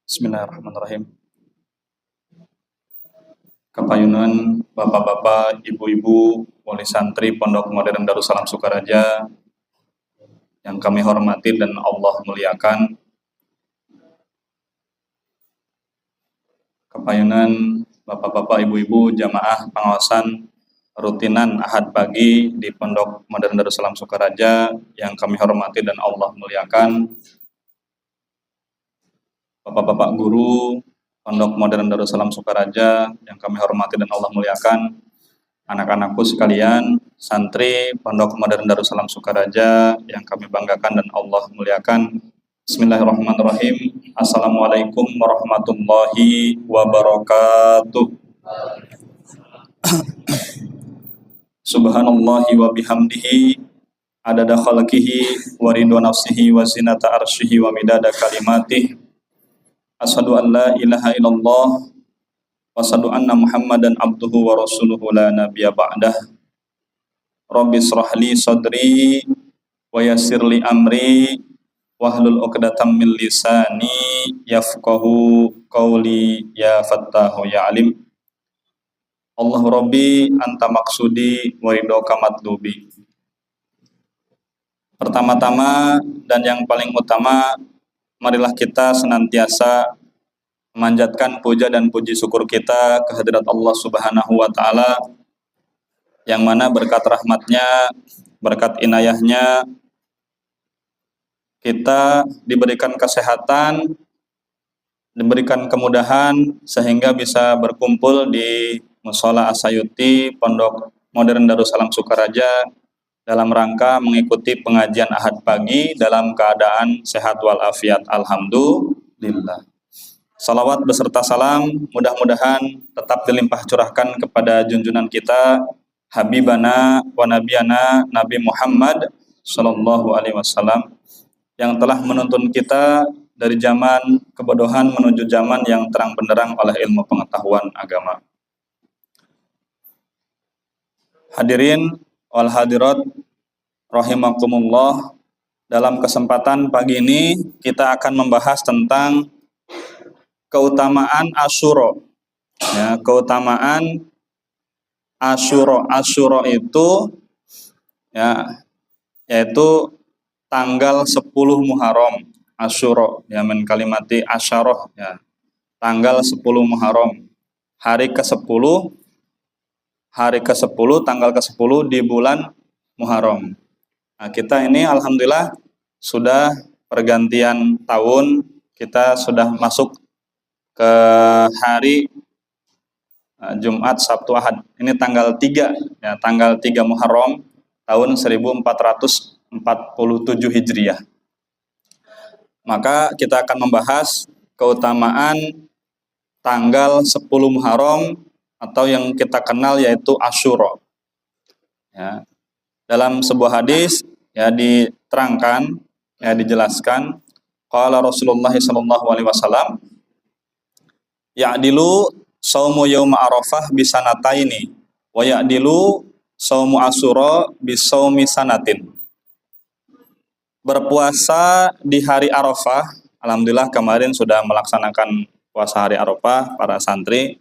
Bismillahirrahmanirrahim. Kapayunan Bapak-bapak, Ibu-ibu, wali santri Pondok Modern Darussalam Sukaraja yang kami hormati dan Allah muliakan. Kapayunan Bapak-bapak, Ibu-ibu, jamaah pengawasan rutinan Ahad pagi di Pondok Modern Darussalam Sukaraja yang kami hormati dan Allah muliakan. Bapak-bapak guru Pondok Modern Darussalam Sukaraja yang kami hormati dan Allah muliakan, anak-anakku sekalian, santri Pondok Modern Darussalam Sukaraja yang kami banggakan dan Allah muliakan. Bismillahirrahmanirrahim. Assalamualaikum warahmatullahi wabarakatuh. Subhanallahi wa bihamdihi adada khalqihi wa ridwa nafsihi wa zinata arsyihi wa midada kalimatihi. Asyhadu an la ilaha illallah wa asyhadu anna Muhammadan abduhu wa rasuluhu la nabiyya ba'dah. Rabbi shrah li sadri wa yassir li amri wahlul 'uqdatam min lisani yafqahu qawli ya fattahu ya alim. Allah Rabbi anta maksudi wa ridhoka matlubi. Pertama-tama dan yang paling utama, marilah kita senantiasa memanjatkan puja dan puji syukur kita kehadirat Allah Subhanahu wa Ta'ala, yang mana berkat rahmatnya, berkat inayahnya, kita diberikan kesehatan, diberikan kemudahan sehingga bisa berkumpul di Mushola As-Sayuti Pondok Modern Darussalam Sukaraja dalam rangka mengikuti pengajian Ahad pagi dalam keadaan sehat walafiat. Alhamdulillah. Salawat beserta salam mudah-mudahan tetap dilimpah curahkan kepada junjungan kita, Habibana wa Nabiyana Nabi Muhammad Sallallahu Alaihi Wasallam, yang telah menuntun kita dari zaman kebodohan menuju zaman yang terang benderang oleh ilmu pengetahuan agama. Hadirin wal hadirat rahimakumullah, dalam kesempatan pagi ini kita akan membahas tentang keutamaan Asyura. Ya, keutamaan Asyura. Asyura itu ya, yaitu tanggal 10 Muharram. Asyura ya min kalimati asyarah ya. Tanggal 10 Muharram. Hari ke-10 tanggal ke-10 di bulan Muharram. Nah, kita ini alhamdulillah sudah pergantian tahun, kita sudah masuk ke hari Jumat, Sabtu, Ahad. Ini tanggal 3 ya, tanggal 3 Muharram tahun 1447 Hijriah. Maka kita akan membahas keutamaan tanggal 10 Muharram atau yang kita kenal yaitu Asyura. Ya. Dalam sebuah hadis ya diterangkan, ya dijelaskan, qala Rasulullah sallallahu alaihi wasallam, ya'dilu saumu yauma Arafah bisanataini wa ya'dilu saumu Asyura bisaumi sanatin. Berpuasa di hari Arafah, alhamdulillah kemarin sudah melaksanakan puasa hari Arafah para santri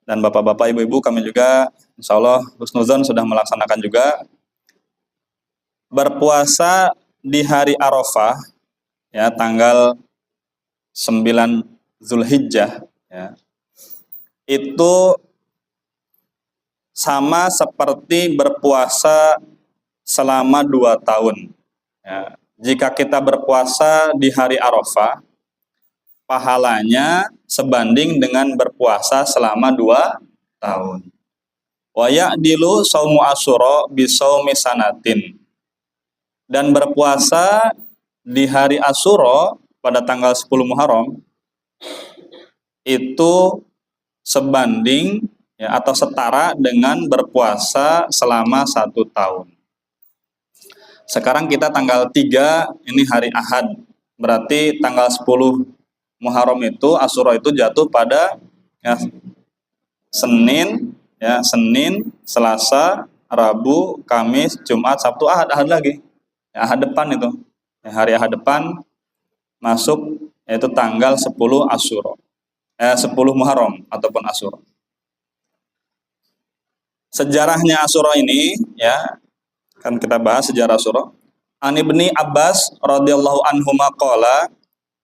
dan bapak-bapak, ibu-ibu, kami juga insyaallah husnuzon sudah melaksanakan juga. Berpuasa di hari Arafah ya, tanggal 9 Zulhijjah ya, itu sama seperti berpuasa selama 2 tahun ya. Jika kita berpuasa di hari Arafah, pahalanya sebanding dengan berpuasa selama 2 tahun. Wa ya'dilu saumu Asyura bisaumi sanatin. Dan berpuasa di hari Asyura pada tanggal 10 Muharram itu sebanding ya, atau setara dengan berpuasa selama 1 tahun. Sekarang kita tanggal 3, ini hari Ahad. Berarti tanggal 10 Muharram itu, Asyura itu jatuh pada ya, Senin, Selasa, Rabu, Kamis, Jumat, Sabtu, Ahad lagi. Ya, Ahad depan itu. Ya, hari Ahad depan masuk yaitu tanggal 10 Asyura. 10 Muharram ataupun Asyura. Sejarahnya Asyura ini ya, kan kita bahas sejarah Asyura. An Ibni Abbas radhiyallahu anhu maqala,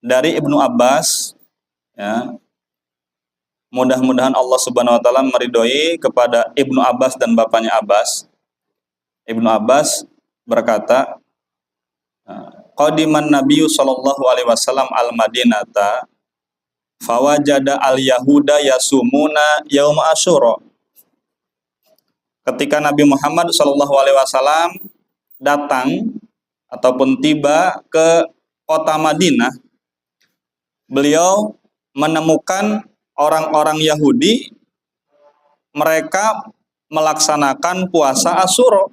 dari Ibnu Abbas ya, mudah-mudahan Allah Subhanahu wa taala meridhoi kepada Ibnu Abbas dan bapaknya Abbas. Ibnu Abbas berkata, qadiman Nabiyyu sallallahu alaihi wasallam al-Madinata fawajada al-yahuda yasumuna yaum Asyura. Ketika Nabi Muhammad sallallahu alaihi wasallam datang ataupun tiba ke kota Madinah, beliau menemukan orang-orang Yahudi mereka melaksanakan puasa Asyura.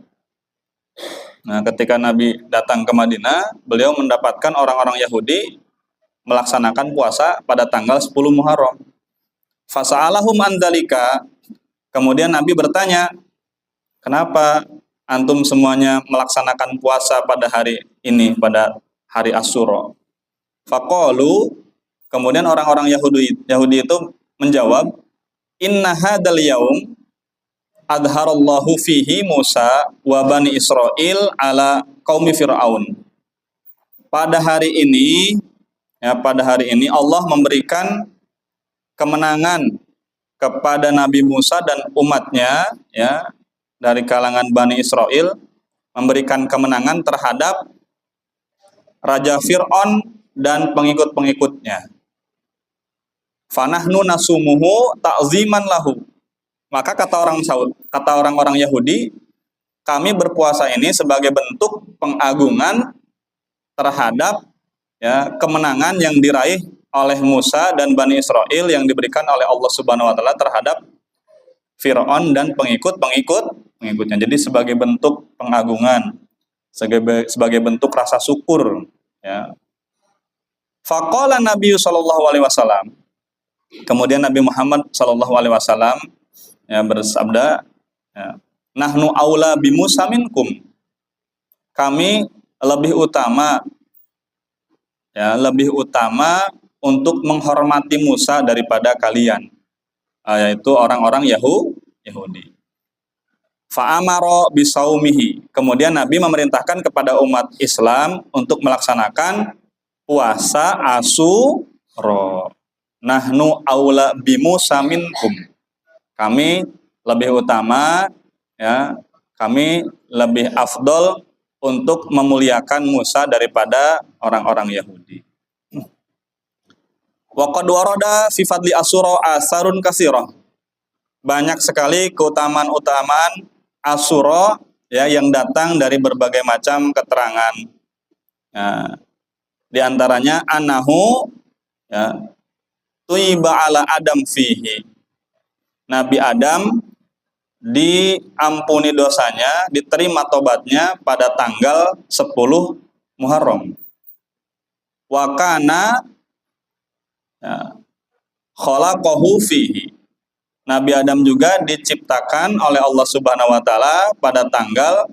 Nah, ketika Nabi datang ke Madinah, beliau mendapatkan orang-orang Yahudi melaksanakan puasa pada tanggal 10 Muharram. Fasa'alahum an dzalika. Kemudian Nabi bertanya, kenapa antum semuanya melaksanakan puasa pada hari ini, pada hari Asyura? Faqalu, kemudian orang-orang Yahudi itu menjawab, inna hadzal yaum adharallahu fihi Musa wa bani Israil ala qaumi Fir'aun. Pada hari ini Allah memberikan kemenangan kepada Nabi Musa dan umatnya ya, dari kalangan Bani Israel, memberikan kemenangan terhadap Raja Fir'aun dan pengikut-pengikutnya. Fanahnu nasumuhu ta'ziman lahu. Maka kata orang-orang Yahudi, kami berpuasa ini sebagai bentuk pengagungan terhadap ya, kemenangan yang diraih oleh Musa dan Bani Israel yang diberikan oleh Allah Subhanahu wa taala terhadap Fir'aun dan pengikutnya. Jadi sebagai bentuk pengagungan, sebagai bentuk rasa syukur ya. Faqala Nabi sallallahu alaihi wasallam. Kemudian Nabi Muhammad sallallahu alaihi wasallam ya, bersabda, ya, nahnu aula bi Musa minkum. Kami lebih utama untuk menghormati Musa daripada kalian, yaitu orang-orang Yahudi. Fa'amara bisaumihi. Kemudian Nabi memerintahkan kepada umat Islam untuk melaksanakan puasa Asyura. Nahnu aula bi Musa minkum. Kami lebih utama ya, kami lebih afdol untuk memuliakan Musa daripada orang-orang Yahudi. Wa qad warada fi fadli Asyura asarun katsirah. Banyak sekali keutamaan-keutamaan Asyura ya, yang datang dari berbagai macam keterangan. Ya, di antaranya annahu ya, tuiba ala Adam fihi. Nabi Adam diampuni dosanya, diterima tobatnya pada tanggal 10 Muharram. Wa kana ya, khalaqahu fihi. Nabi Adam juga diciptakan oleh Allah Subhanahu wa taala pada tanggal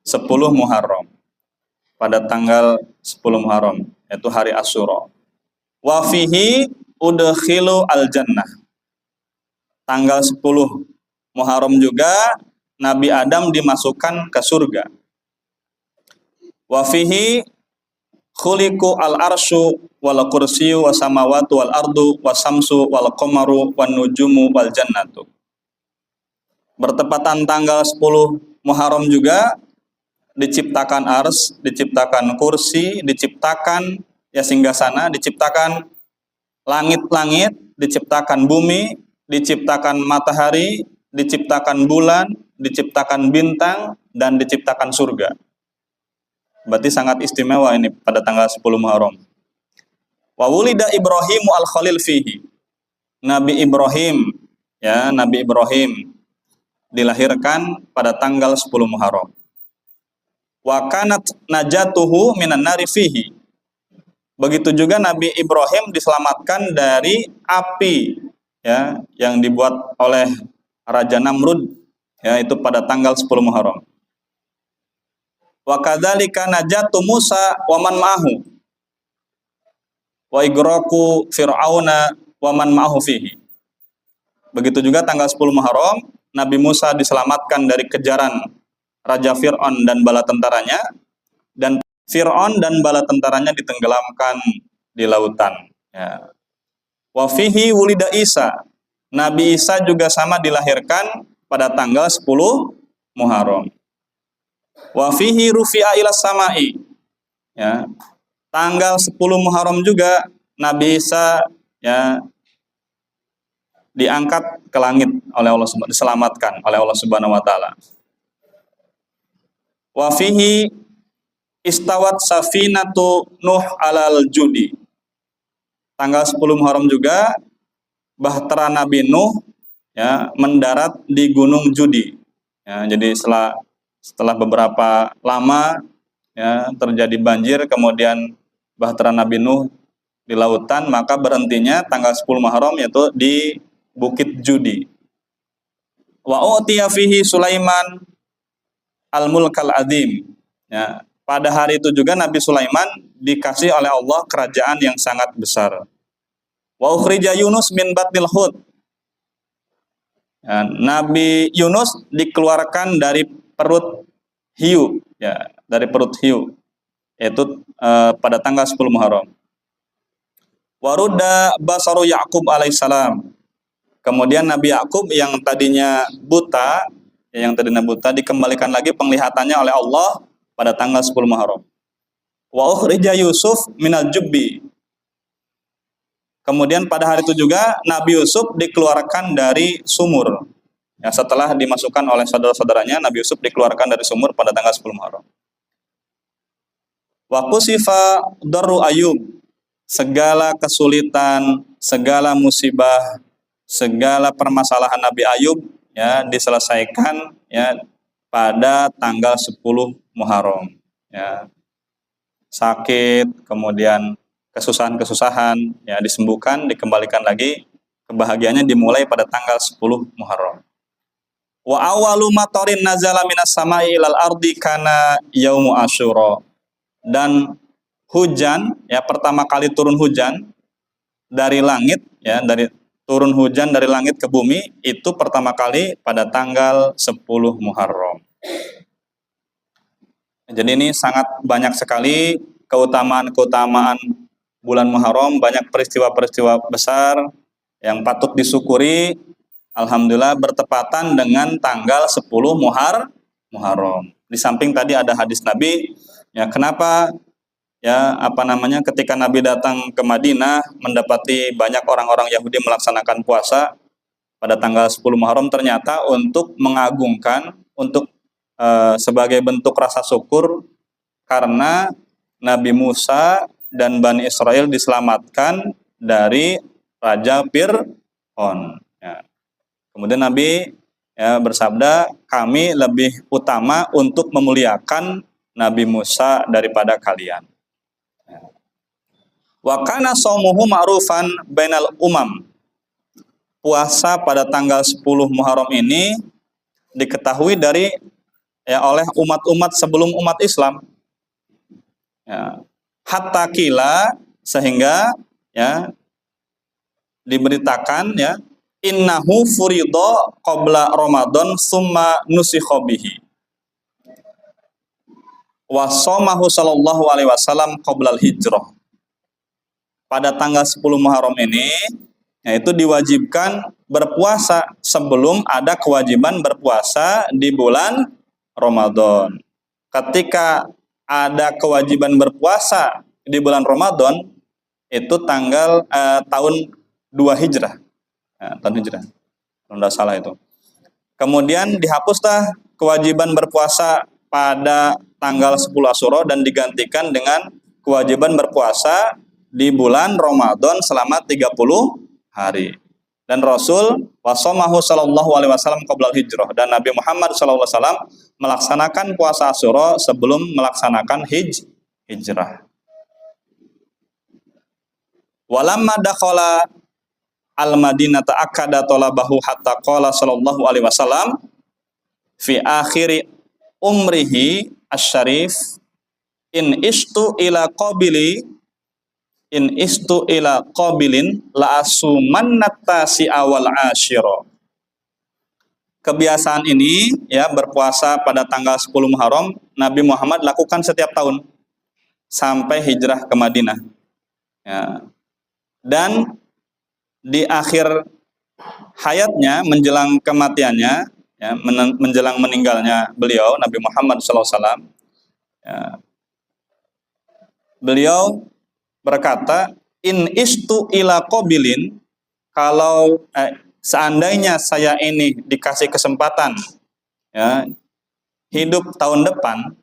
10 Muharram. Pada tanggal 10 Muharram, yaitu hari Asyura. Wa fihi udkhilu al-jannah. Tanggal 10 Muharram juga Nabi Adam dimasukkan ke surga. Wa fihi khuliqu al-arsyu wal kursiyyu was samawati wal ardu was samsu wal qamaru wan nujumu wal jannatu. Bertepatan tanggal 10 Muharram juga diciptakan ars, diciptakan kursi, diciptakan ya singgasana, diciptakan langit-langit, diciptakan bumi, diciptakan matahari, diciptakan bulan, diciptakan bintang, dan diciptakan surga. Berarti sangat istimewa ini pada tanggal 10 Muharram. Wa wulida Ibrahimu al-Khalil fihi. Nabi Ibrahim dilahirkan pada tanggal 10 Muharram. Wa kanat najatuhu minan nari fihi. Begitu juga Nabi Ibrahim diselamatkan dari api ya, yang dibuat oleh Raja Namrud ya, itu pada tanggal 10 Muharram. Wa kadzalika najatu Musa wa man ma'ahu. wa igraqu fir'auna wa man ma'ahu fihi. Begitu juga tanggal 10 Muharram, Nabi Musa diselamatkan dari kejaran Raja Fir'aun dan bala tentaranya, dan Fir'aun dan bala tentaranya ditenggelamkan di lautan. Ya. Wa fihi wulida Isa. Nabi Isa juga sama dilahirkan pada tanggal 10 Muharram. Wa fihi rufi'a ila samai. Ya. Tanggal 10 Muharram juga Nabi Isa ya diangkat ke langit oleh Allah, diselamatkan oleh Allah Subhanahu wa taala. Wa fihi istawat safinatu Nuh alal judi. Tanggal 10 Muharram juga bahtera Nabi Nuh ya mendarat di Gunung Judi. Ya, jadi setelah beberapa lama ya terjadi banjir, kemudian bahtera Nabi Nuh di lautan, maka berhentinya tanggal 10 Muharram yaitu di Bukit Judi. Wa utiya fihi Sulaiman al-mulkal azim. Ya, pada hari itu juga Nabi Sulaiman dikasih oleh Allah kerajaan yang sangat besar. Wa ukhrija Yunus min batnil hut. Ya, Nabi Yunus dikeluarkan dari perut hiu, ya, dari perut hiu, yaitu pada tanggal 10 Muharram. Warudda basaru Ya'qub alaihissalam. Kemudian Nabi Ya'qub yang tadinya buta, dikembalikan lagi penglihatannya oleh Allah pada tanggal 10 Muharram. Wa ukhrija Yusuf minal jubbi. Kemudian pada hari itu juga Nabi Yusuf dikeluarkan dari sumur. Ya, setelah dimasukkan oleh saudara-saudaranya, Nabi Yusuf dikeluarkan dari sumur pada tanggal 10 Muharram. Wa qusifa darru Ayub. Segala kesulitan, segala musibah, segala permasalahan Nabi Ayub ya diselesaikan ya pada tanggal 10 Muharram. Ya. Sakit, kemudian kesusahan-kesusahan ya disembuhkan, dikembalikan lagi, kebahagiaannya dimulai pada tanggal 10 Muharram. Wa awwalu matarin nazala minas samai ilal ardi kana yaumu Asyura. Dan hujan ya pertama kali turun hujan dari langit ya turun hujan dari langit ke bumi itu pertama kali pada tanggal 10 Muharram. Jadi ini sangat banyak sekali keutamaan-keutamaan bulan Muharram, banyak peristiwa-peristiwa besar yang patut disyukuri. Alhamdulillah bertepatan dengan tanggal 10 Muharram. Di samping tadi ada hadis Nabi, ya kenapa ketika Nabi datang ke Madinah mendapati banyak orang-orang Yahudi melaksanakan puasa pada tanggal 10 Muharram, ternyata untuk mengagungkan, untuk sebagai bentuk rasa syukur karena Nabi Musa dan Bani Israel diselamatkan dari Raja Fir'aun. Ya. Kemudian Nabi bersabda, kami lebih utama untuk memuliakan Nabi Musa daripada kalian. Wa kana shaumuhu ma'rufan bainal umam. Puasa pada tanggal 10 Muharram ini diketahui oleh umat-umat sebelum umat Islam. Ya. Hatta kila, sehingga ya diberitakan ya innahu furidho qabla Ramadan summa nusikha bihi. Wa shamahu sallallahu alaihi wasallam qabla al-hijrah. Pada tanggal 10 Muharram ini yaitu diwajibkan berpuasa sebelum ada kewajiban berpuasa di bulan Ramadan. Ketika ada kewajiban berpuasa di bulan Ramadan itu tahun 2 Hijrah. Tahun Hijrah. Kalau tidak salah itu. Kemudian dihapuslah kewajiban berpuasa pada tanggal 10 Asyura dan digantikan dengan kewajiban berpuasa di bulan Ramadan selama 30 hari. Dan Rasul wasamahu sallallahu alaihi wasallam qabla hijrah, dan Nabi Muhammad sallallahu alaihi wasallam melaksanakan puasa Asyura sebelum melaksanakan hijrah. Walamma dakhala al-Madinata akada talabahu hatta qala sallallahu alaihi wasallam fi akhiri umrihi asy-syarif in istu ila qabili in istu ila qabilin la asumannatasi awal asyiro. Kebiasaan ini ya berpuasa pada tanggal 10 Muharram Nabi Muhammad lakukan setiap tahun sampai hijrah ke Madinah. Ya. Dan di akhir hayatnya menjelang kematiannya, ya, menjelang meninggalnya beliau Nabi Muhammad SAW, ya, beliau berkata, in istu ila qabilin, kalau seandainya saya ini dikasih kesempatan ya, hidup tahun depan,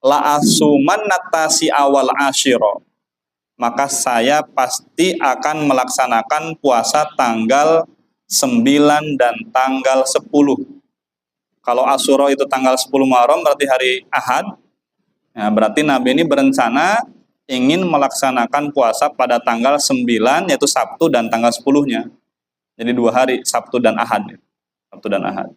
la asuman natasi awal asyiro, maka saya pasti akan melaksanakan puasa tanggal 9 dan tanggal 10. Kalau Asyura itu tanggal 10 Muharram berarti hari Ahad. Ya, berarti Nabi ini berencana ingin melaksanakan puasa pada tanggal 9 yaitu Sabtu dan tanggal 10-nya. Jadi 2 hari, Sabtu dan Ahad. Sabtu dan Ahad.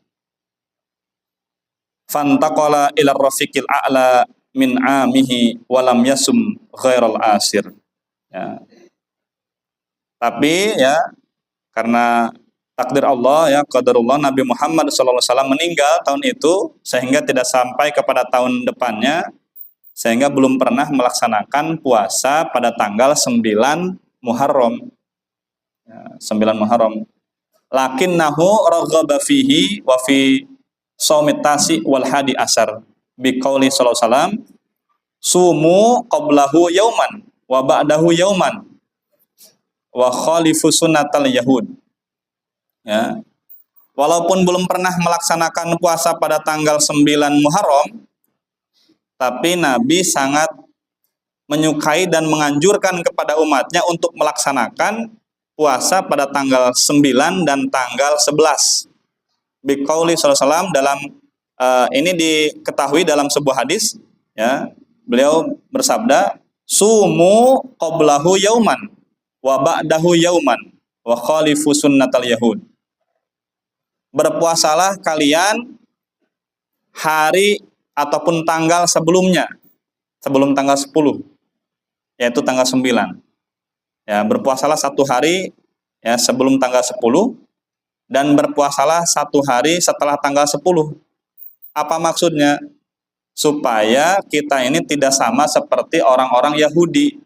Fantaqala ila rafiqil a'la min amihi walam yasum ghairal asir. Ya. Tapi ya karena takdir Allah ya qadarullah Nabi Muhammad SAW meninggal tahun itu sehingga tidak sampai kepada tahun depannya, sehingga belum pernah melaksanakan puasa pada tanggal 9 Muharram. Ya, 9 Muharram. Lakinnahu raghaba fihi wa fi shaumit tasi wal hadi asar biqauli sallallahu alaihi wasallam sumu qablahu yauman wa ba'dahu yauman wa khalifu sunnatal yahud. Ya. Walaupun belum pernah melaksanakan puasa pada tanggal 9 Muharram, tapi Nabi sangat menyukai dan menganjurkan kepada umatnya untuk melaksanakan puasa pada tanggal 9 dan tanggal 11. Biqauli sallallahu alaihi wasallam, dalam ini diketahui dalam sebuah hadis ya. Beliau bersabda, sumu qablahu yauman wa ba'dahu yauman wa khalifu sunnatal yahud. Berpuasalah kalian hari ataupun tanggal sebelumnya, sebelum tanggal 10, yaitu tanggal 9. Ya, berpuasalah 1 hari ya sebelum tanggal 10 dan berpuasalah 1 hari setelah tanggal 10. Apa maksudnya? Supaya kita ini tidak sama seperti orang-orang Yahudi.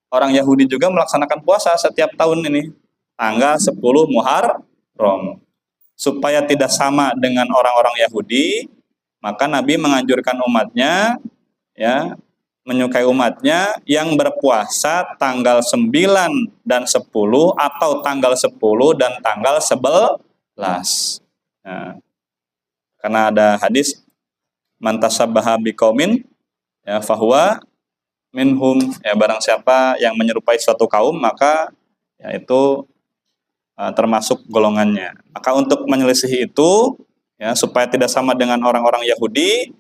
Orang Yahudi juga melaksanakan puasa setiap tahun ini, tanggal 10 Muharram. Supaya tidak sama dengan orang-orang Yahudi, maka Nabi menganjurkan umatnya, ya, menyukai umatnya yang berpuasa tanggal 9 dan 10 atau tanggal 10 dan tanggal 11. Nah, karena ada hadis man tasabbaha biqaumin ya fahuwa minhum, ya, barang siapa yang menyerupai suatu kaum maka ya itu termasuk golongannya. Maka untuk menyelisihi itu ya supaya tidak sama dengan orang-orang Yahudi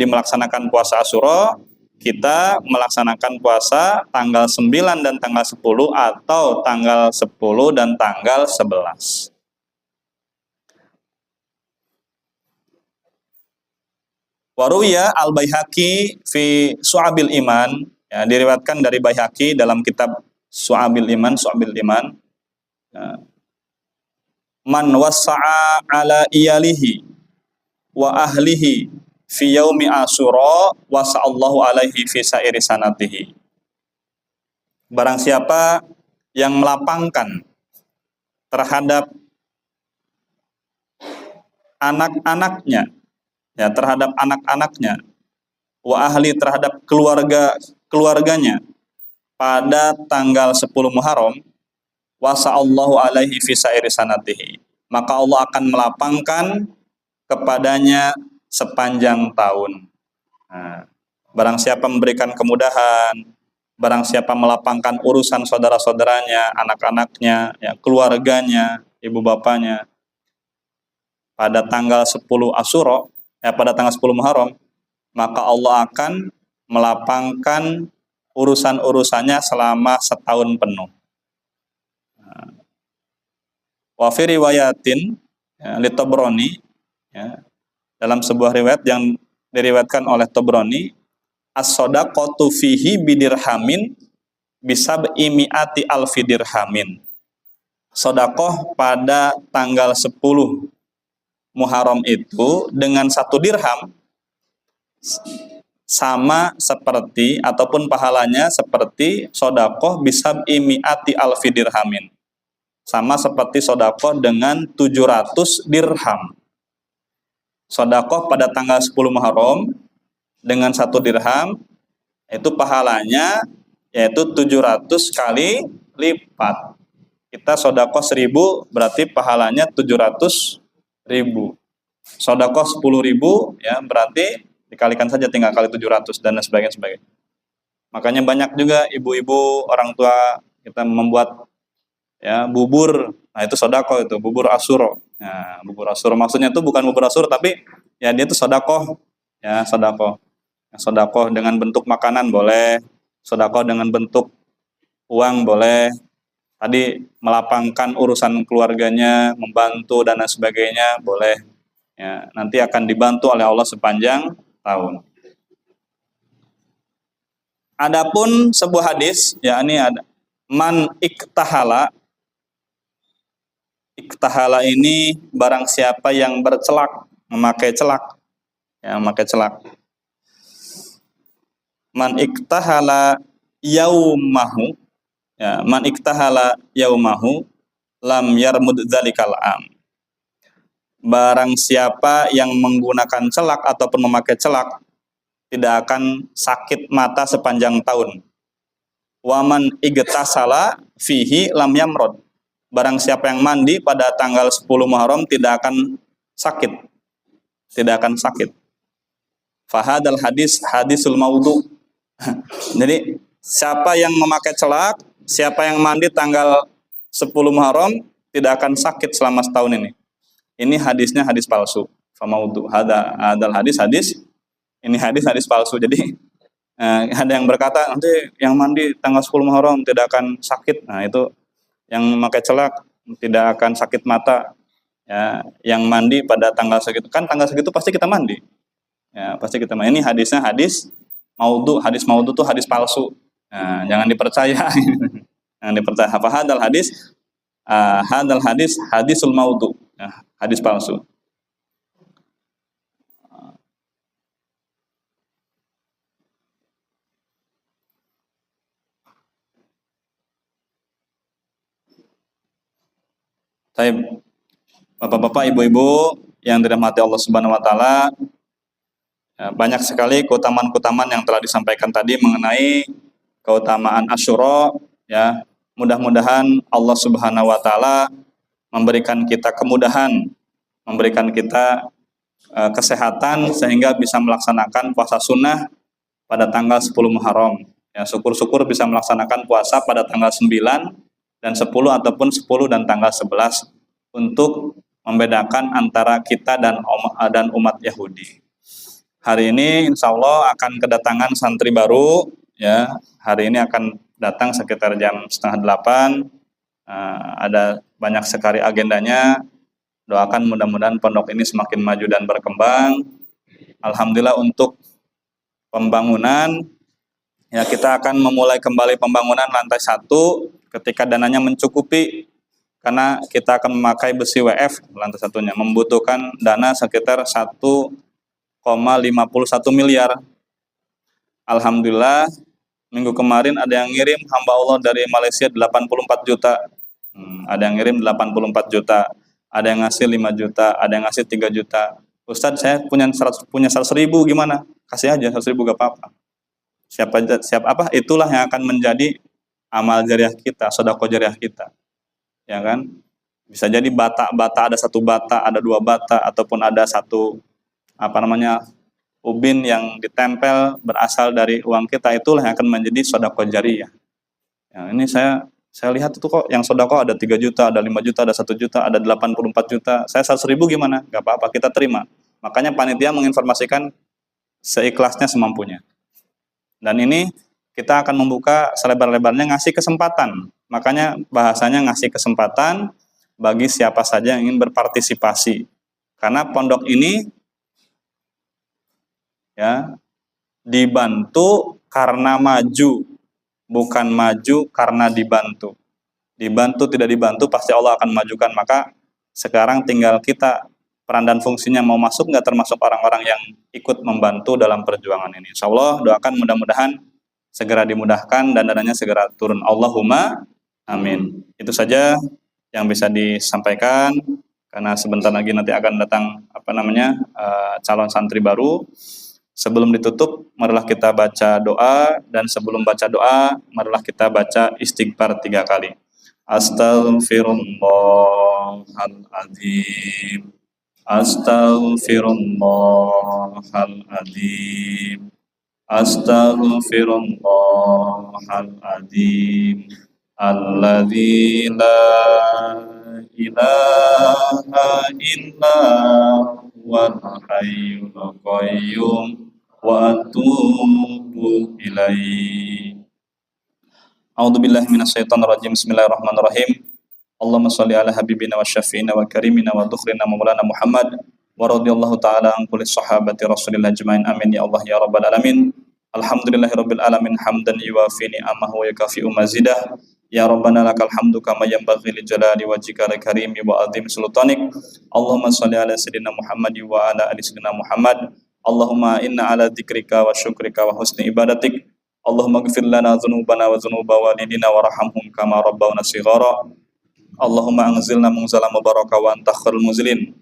melaksanakan puasa Asyura, kita melaksanakan puasa tanggal 9 dan tanggal 10 atau tanggal 10 dan tanggal 11. Waruya al-Baihaqi fi Su'abil Iman, ya, diriwayatkan dari Baihaqi dalam kitab Su'abil Iman. Ya. Man wassa'a ala iyalihi wa ahlihi fi yaumi Asyura wasa'allahu alaihi fi sa'iri sanatihi. Barang siapa yang melapangkan terhadap anak-anaknya, ya, terhadap anak-anaknya, wa ahli, terhadap keluarganya pada tanggal 10 Muharram, wasa'allahu alaihi fi sa'iri sanatihi, maka Allah akan melapangkan kepadanya sepanjang tahun. Nah, barang siapa memberikan kemudahan, barang siapa melapangkan urusan saudara-saudaranya, anak-anaknya, ya, keluarganya, ibu bapaknya pada tanggal 10 Asyura, ya, pada tanggal 10 Muharram, maka Allah akan melapangkan urusan-urusannya selama setahun penuh. Wa fi riwayatin li Tabrani, ya, dalam sebuah riwayat yang diriwayatkan oleh Tabrani, as-shadaqatu fihi bidirhamin bisab'i mi'ati alfi dirhamin. Sodakoh pada tanggal 10 Muharram itu dengan 1 dirham sama seperti ataupun pahalanya seperti sodakoh bisab'i mi'ati alfi dirhamin. Sama seperti sodakoh dengan 700 dirham. Sodakoh pada tanggal 10 Muharram dengan 1 dirham itu pahalanya yaitu 700 kali lipat. Kita sodakoh 1000 berarti pahalanya 700.000. Sodakoh 10.000 ya berarti dikalikan saja tinggal kali 700 dan sebagainya. Makanya banyak juga ibu-ibu orang tua kita membuat ya bubur. Nah itu sodakoh, itu bubur Asyura. Nah, bubur Asyura maksudnya itu bukan bubur Asyura tapi ya dia itu sodakoh. Ya sodakoh. Sodakoh dengan bentuk makanan boleh, sodakoh dengan bentuk uang boleh. Tadi melapangkan urusan keluarganya, membantu dan sebagainya boleh. Ya, nanti akan dibantu oleh Allah sepanjang tahun. Adapun sebuah hadis, ya ini ada man iktahala. Iktahala ini barang siapa yang bercelak, memakai celak. Ya, memakai celak. Man iktahala yaumahu. Ya, man iktahala yaumahu lam yarmud dzalikal am. Barang siapa yang menggunakan celak ataupun memakai celak tidak akan sakit mata sepanjang tahun. Waman igtasala fihi lam yamrod. Barang siapa yang mandi pada tanggal 10 Muharram tidak akan sakit. Tidak akan sakit. Fahadal hadis hadisul maudhu. Jadi siapa yang memakai celak, siapa yang mandi tanggal 10 Muharram tidak akan sakit selama setahun ini. Ini hadisnya hadis palsu. Famaudhu. Hadal hadis ini hadis palsu. Jadi ada yang berkata nanti yang mandi tanggal 10 Muharram tidak akan sakit. Nah, itu yang memakai celak tidak akan sakit mata. Ya, yang mandi pada tanggal segitu kan tanggal segitu pasti kita mandi. Ya, pasti kita mandi. Ini hadisnya hadis maudhu. Hadis maudhu itu hadis palsu. Nah, jangan dipercaya. Jangan dipercaya. Apa hadal hadis? Hadal hadis hadisul maudhu. Ya, hadis palsu. Baik, Bapak-bapak, ibu-ibu yang dirahmati Allah Subhanahu wa taala, banyak sekali keutamaan-keutamaan yang telah disampaikan tadi mengenai keutamaan Asyura ya. Mudah-mudahan Allah Subhanahu wa taala memberikan kita kemudahan, memberikan kita kesehatan sehingga bisa melaksanakan puasa sunnah pada tanggal 10 Muharram. Ya, syukur-syukur bisa melaksanakan puasa pada tanggal 9 dan 10 ataupun 10 dan tanggal 11 untuk membedakan antara kita dan umat Yahudi. Hari ini insya Allah akan kedatangan santri baru ya. Hari ini akan datang sekitar jam 7:30. Ada banyak sekali agendanya. Doakan mudah-mudahan pondok ini semakin maju dan berkembang. Alhamdulillah untuk pembangunan ya, kita akan memulai kembali pembangunan lantai 1 ketika dananya mencukupi, karena kita akan memakai besi WF lantai 1-nya, membutuhkan dana sekitar 1,51 miliar. Alhamdulillah minggu kemarin ada yang ngirim hamba Allah dari Malaysia 84 juta. Ada yang ngirim 84 juta, ada yang ngasih 5 juta, ada yang ngasih 3 juta. Ustadz, saya punya 100.000 gimana? Kasih aja 100.000 gak apa-apa. Siap apa? Itulah yang akan menjadi amal jariah kita, sedekah jariah kita. Ya kan? Bisa jadi bata ada 1 bata, ada 2 bata, ataupun ada 1 ubin yang ditempel berasal dari uang kita, itulah yang akan menjadi sedekah jariah. Ya, ini saya lihat itu kok yang sedekah ada 3 juta, ada 5 juta, ada 1 juta, ada 84 juta. Saya 100.000 gimana? Gak apa-apa, kita terima. Makanya panitia menginformasikan seikhlasnya semampunya. Dan ini kita akan membuka selebar-lebarnya ngasih kesempatan. Makanya bahasanya ngasih kesempatan bagi siapa saja yang ingin berpartisipasi. Karena pondok ini ya dibantu karena maju, bukan maju karena dibantu. Dibantu tidak dibantu pasti Allah akan majukan. Maka sekarang tinggal kita peran dan fungsinya mau masuk nggak termasuk orang-orang yang ikut membantu dalam perjuangan ini. Insya Allah doakan mudah-mudahan segera dimudahkan dan dananya segera turun. Allahumma amin. Itu saja yang bisa disampaikan karena sebentar lagi nanti akan datang calon santri baru. Sebelum ditutup, marilah kita baca doa, dan sebelum baca doa, marilah kita baca istighfar 3 kali. Astaghfirullahaladzim. Astaghfirullahaladzim. Astaghfirullahaladzim. Alladzi la ilaha illa huwal hayyul qayyum wa atubu ilaihi. A'udzubillahi minasyaitonir rajim. Bismillahirrahmanirrahim. Allahumma shalli ala habibina wa syafi'ina wa karimina wa dhukhrina maulana Muhammad wa radhiyallahu ta'ala an kulli sahabati Rasulillah ajmain. Amin ya Allah ya rabbal alamin. Alhamdulillahirabbil alamin hamdan yuwafi ni'amahu wa yukafi'u mazidah. Ya Rabbana lakal hamdu kama yanbaghi li jalali wajhika al karimi wa azim sultanik. Allahumma shalli ala sayyidina Muhammad wa ala ali sayyidina Muhammad. Allahumma inna ala dzikrika wa syukrika wa husni ibadatik. Allahumma ighfir lana dzunubana wa dzunuba walidina warhamhum kama rabbawna shighara. Allahumma anzilna munzalan mubaraka wa anta khairul munzilin.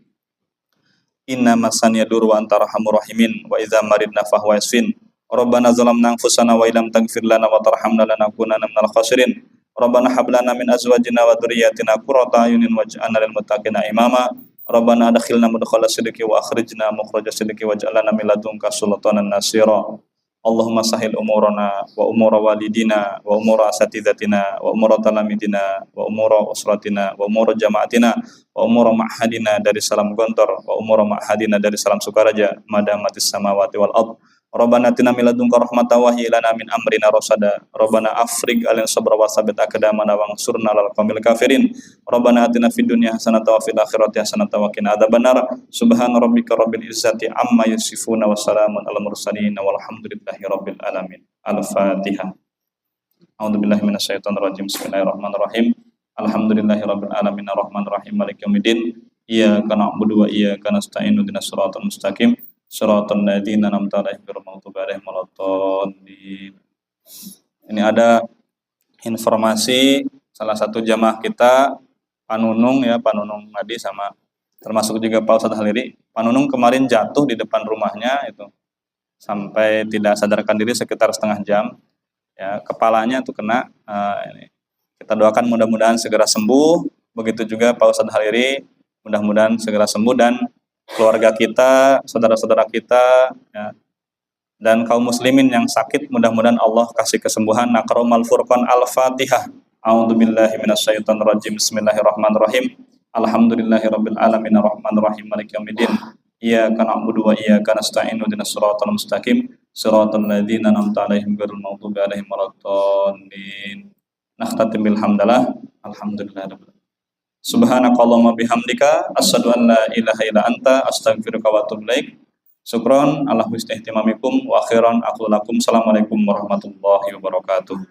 Inna masaniya dur wa anta arhamur rahimin wa idza maridna fahuwa yasfin. Rabbana zalamna anfusana wa illam taghfir lana wa tarhamna lanakunanna minal khasirin. Rabbana hab lana min azwajina wa dhurriyyatina qurrata a'yunin waj'alna lil muttaqina imama. Rabbana adkhilna mudkhala sidqi wa akhrijna mukhraja sidqi waj'alna min ladunka sultanan nasira. Allahumma sahil umurana wa umura walidina wa umura asatidatina wa umura talamidina wa umura usratina wa umura jamaatina wa umura ma'hadina dari salam gontor wa umura ma'hadina dari salam Sukaraja madamatis samawati wal ard. Rabbana atina min ladunka rahmatan wa hayyi lana min amrina rasada. Rabbana afrigh alaina sabra wa tsabbit aqdamana wansurna 'alal qaumil kafirin. Rabbana atina fid dunya hasanatan wa fil akhirati hasanatan wa qina adzabannar. Subhana rabbika rabbil izzati amma yasifuna wa salamun 'alal mursalin walhamdulillahi rabbil alamin. Al-Fatihah. A'udzubillahi minasyaitonir rajim. Bismillahirrahmanirrahim. Alhamdulillahi rabbil alamin arrahmanir rahim maliki yaumiddin. Iyyaka na'budu wa iyyaka nasta'in ihdinas siratal mustaqim. Shiratal ladzina an'amta 'alaihim ghairil maghdubi 'alaihim waladdallin. Ini ada informasi salah satu jamaah kita, Pak Nunung Ngadi sama termasuk juga Pak Ustadz Haliri. Pak Nunung kemarin jatuh di depan rumahnya itu sampai tidak sadarkan diri sekitar setengah jam. Ya, kepalanya tuh kena. Ini. Kita doakan mudah-mudahan segera sembuh. Begitu juga Pak Ustadz Haliri, mudah-mudahan segera sembuh dan keluarga kita, saudara-saudara kita, ya, dan kaum muslimin yang sakit, mudah-mudahan Allah kasih kesembuhan. Naqra'ul Furqan Al-Fatihah. A'udzubillahi minasyaitonir rajim. Bismillahirrahmanirrahim. Alhamdulillahirabbil alamin arrahmanir rahim maliki yaumiddin. Iyyaka na'budu wa iyyaka nasta'in ihdinas siratal mustaqim. Siratal ladzina an'amta 'alaihim ghairil maghdubi 'alaihim waladdallin. Nakhtatim bil hamdalah. Alhamdulillahirabbil alamin. Subhanakallahumma bihamdika asyhadu an la ilaha illa anta astaghfiruka wa atubu ilaik. Syukron ala husni ihtimamikum wa akhiran aqulu lakum assalamualaikum warahmatullahi wabarakatuh.